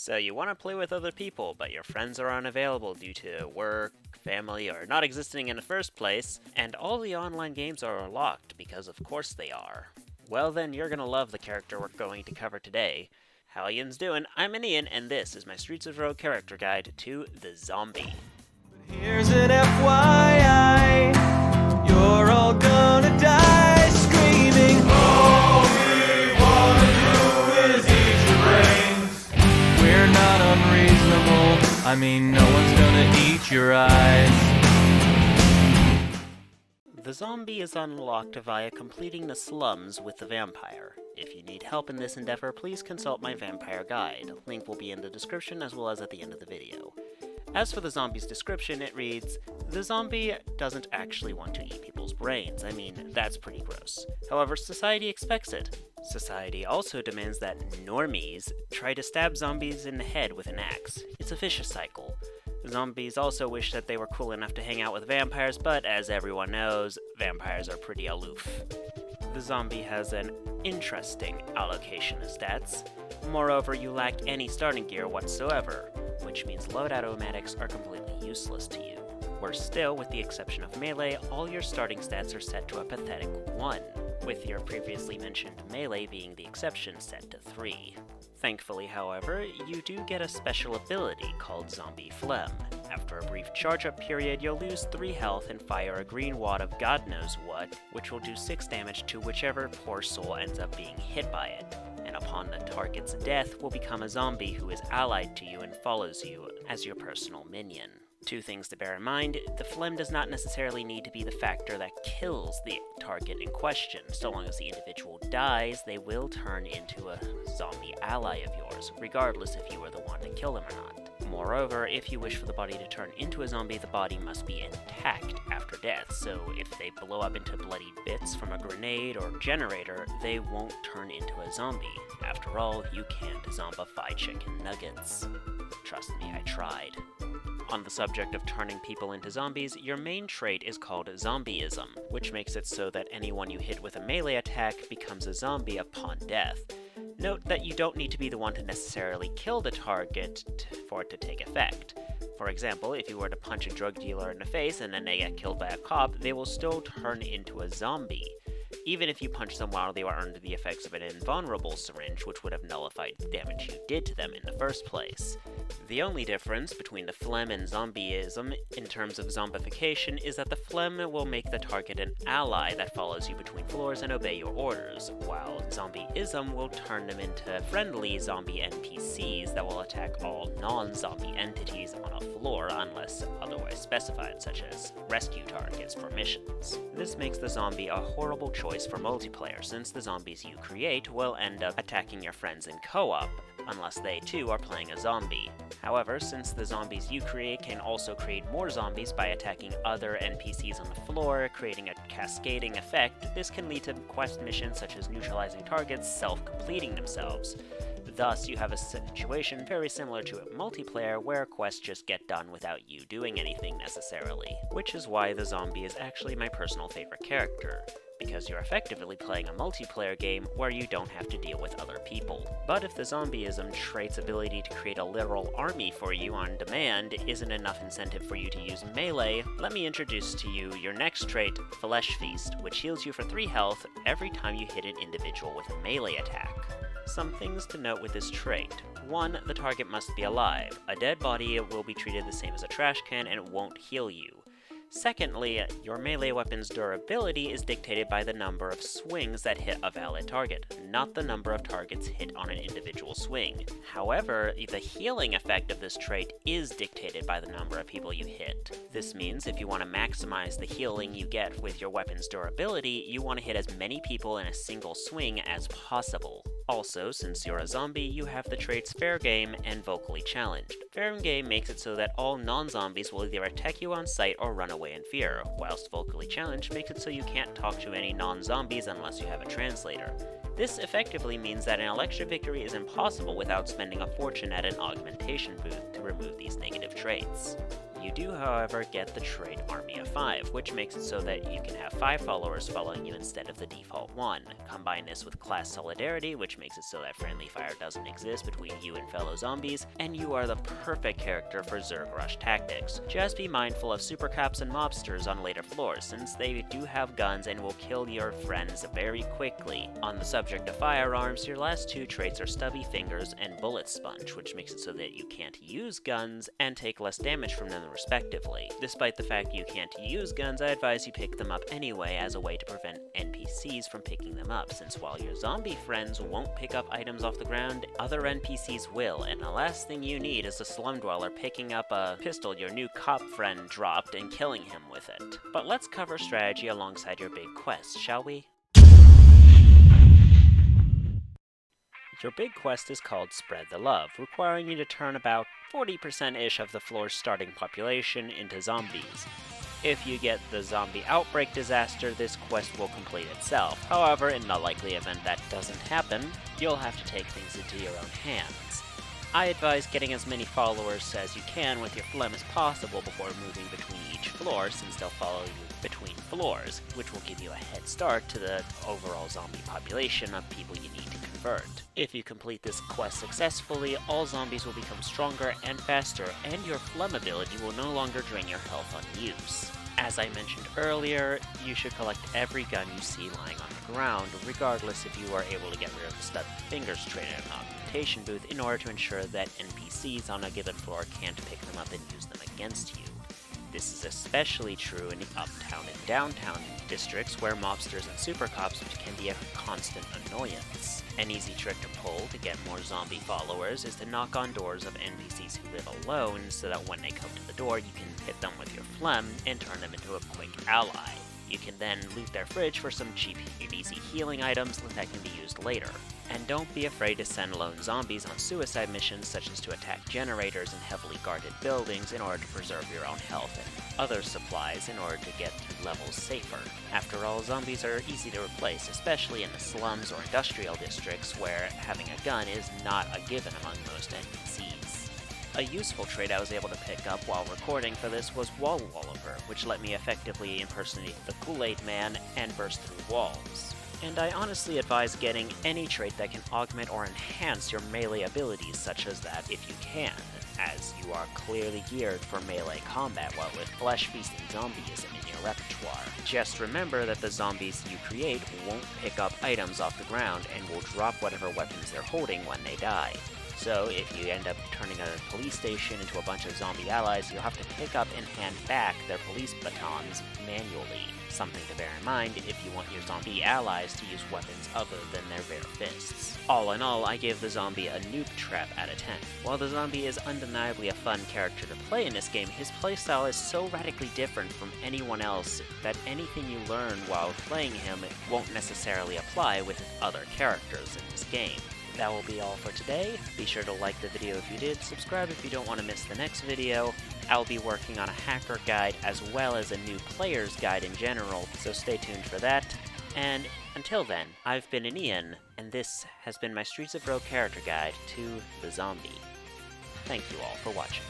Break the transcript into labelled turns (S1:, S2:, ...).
S1: So you want to play with other people, but your friends are unavailable due to work, family, or not existing in the first place, and all the online games are locked because of course they are. Well then, you're gonna love the character we're going to cover today. How yin's doing? I'm Ian, and this is my Streets of Rogue character guide to the Zombie.
S2: Here's an FYI, you're all gonna die screaming. All we wanna do is eat your brains. We're not unreasonable, I mean no one's gonna eat your eyes.
S1: The Zombie is unlocked via completing the slums with the vampire. If you need help in this endeavor, please consult my vampire guide. Link will be in the description as well as at the end of the video. As for the zombie's description, it reads, "The zombie doesn't actually want to eat people's brains. I mean, that's pretty gross. However, society expects it. Society also demands that normies try to stab zombies in the head with an axe. It's a vicious cycle. Zombies also wish that they were cool enough to hang out with vampires, but as everyone knows, vampires are pretty aloof. The zombie has an interesting allocation of stats. Moreover, you lack any starting gear whatsoever, which means loadout-o-matics are completely useless to you. Worse still, with the exception of melee, all your starting stats are set to a pathetic 1, with your previously mentioned melee being the exception set to 3. Thankfully, however, you do get a special ability called Zombie Phlegm. After a brief charge-up period, you'll lose 3 health and fire a green wad of God knows what, which will do 6 damage to whichever poor soul ends up being hit by it. And upon the target's death, will become a zombie who is allied to you and follows you as your personal minion. 2 things to bear in mind: the phlegm does not necessarily need to be the factor that kills the target in question. So long as the individual dies, they will turn into a zombie ally of yours, regardless if you were the one to kill them or not. Moreover, if you wish for the body to turn into a zombie, the body must be intact after death, so if they blow up into bloody bits from a grenade or generator, they won't turn into a zombie. After all, you can't zombify chicken nuggets. Trust me, I tried. On the subject of turning people into zombies, your main trait is called zombieism, which makes it so that anyone you hit with a melee attack becomes a zombie upon death. Note that you don't need to be the one to necessarily kill the target for it to take effect. For example, if you were to punch a drug dealer in the face and then they get killed by a cop, they will still turn into a zombie, even if you punch them while they were under the effects of an invulnerable syringe, which would have nullified the damage you did to them in the first place. The only difference between the phlegm and zombieism in terms of zombification is that the phlegm will make the target an ally that follows you between floors and obey your orders, while zombieism will turn them into friendly zombie NPCs that will attack all non-zombie entities on a floor unless otherwise specified, such as rescue targets for missions. This makes the zombie a horrible choice for multiplayer, since the zombies you create will end up attacking your friends in co-op, unless they too are playing a zombie. However, since the zombies you create can also create more zombies by attacking other NPCs on the floor, creating a cascading effect, this can lead to quest missions such as neutralizing targets self-completing themselves. Thus, you have a situation very similar to a multiplayer where quests just get done without you doing anything necessarily, which is why the zombie is actually my personal favorite character, because you're effectively playing a multiplayer game where you don't have to deal with other people. But if the zombieism trait's ability to create a literal army for you on demand isn't enough incentive for you to use melee, let me introduce to you your next trait, Flesh Feast, which heals you for 3 health every time you hit an individual with a melee attack. Some things to note with this trait. 1, the target must be alive. A dead body will be treated the same as a trash can and it won't heal you. Secondly, your melee weapon's durability is dictated by the number of swings that hit a valid target, not the number of targets hit on an individual swing. However, the healing effect of this trait is dictated by the number of people you hit. This means if you want to maximize the healing you get with your weapon's durability, you want to hit as many people in a single swing as possible. Also, since you're a zombie, you have the traits Fair Game and Vocally Challenged. Fair Game makes it so that all non-zombies will either attack you on sight or run away in fear, whilst Vocally Challenged makes it so you can't talk to any non-zombies unless you have a translator. This effectively means that an Electra victory is impossible without spending a fortune at an augmentation booth to remove these negative traits. You do, however, get the trait Army of 5, which makes it so that you can have 5 followers following you instead of the default 1. Combine this with class solidarity, which makes it so that friendly fire doesn't exist between you and fellow zombies, and you are the perfect character for Zerg Rush tactics. Just be mindful of super cops and mobsters on later floors, since they do have guns and will kill your friends very quickly. On the subject of firearms, your last 2 traits are Stubby Fingers and Bullet Sponge, which makes it so that you can't use guns and take less damage from them respectively. Despite the fact you can't use guns, I advise you pick them up anyway as a way to prevent NPCs from picking them up, since while your zombie friends won't pick up items off the ground, other NPCs will, and the last thing you need is a slum dweller picking up a pistol your new cop friend dropped and killing him with it. But let's cover strategy alongside your big quest, shall we? Your big quest is called Spread the Love, requiring you to turn about 40%-ish of the floor's starting population into zombies. If you get the zombie outbreak disaster, this quest will complete itself. However, in the likely event that doesn't happen, you'll have to take things into your own hands. I advise getting as many followers as you can with your phlegm as possible before moving between each floor, since they'll follow you between floors, which will give you a head start to the overall zombie population of people you need to convert. If you complete this quest successfully, all zombies will become stronger and faster, and your phlegm ability will no longer drain your health on use. As I mentioned earlier, you should collect every gun you see lying on the ground, regardless if you are able to get rid of the Stub Fingers trait in an augmentation booth, in order to ensure that NPCs on a given floor can't pick them up and use them against you. This is especially true in the uptown and downtown districts where mobsters and super cops can be a constant annoyance. An easy trick to pull to get more zombie followers is to knock on doors of NPCs who live alone, so that when they come to the door you can hit them with your phlegm and turn them into a quick ally. You can then loot their fridge for some cheap and easy healing items that can be used later. And don't be afraid to send lone zombies on suicide missions, such as to attack generators in heavily guarded buildings in order to preserve your own health and other supplies in order to get through levels safer. After all, zombies are easy to replace, especially in the slums or industrial districts where having a gun is not a given among most NPCs. A useful trait I was able to pick up while recording for this was Wall Walloper, which let me effectively impersonate the Kool-Aid Man and burst through walls. And I honestly advise getting any trait that can augment or enhance your melee abilities, such as that if you can, as you are clearly geared for melee combat, what with flesh-feasting zombieism in your repertoire. Just remember that the zombies you create won't pick up items off the ground and will drop whatever weapons they're holding when they die. So if you end up turning a police station into a bunch of zombie allies, you'll have to pick up and hand back their police batons manually. Something to bear in mind if you want your zombie allies to use weapons other than their bare fists. All in all, I gave the zombie a noob trap out of 10. While the zombie is undeniably a fun character to play in this game, his playstyle is so radically different from anyone else that anything you learn while playing him won't necessarily apply with other characters in this game. That will be all for today. Be sure to like the video if you did, subscribe if you don't want to miss the next video. I'll be working on a hacker guide as well as a new player's guide in general, so stay tuned for that. And until then, I've been Ian, and this has been my Streets of Rogue character guide to the zombie. Thank you all for watching.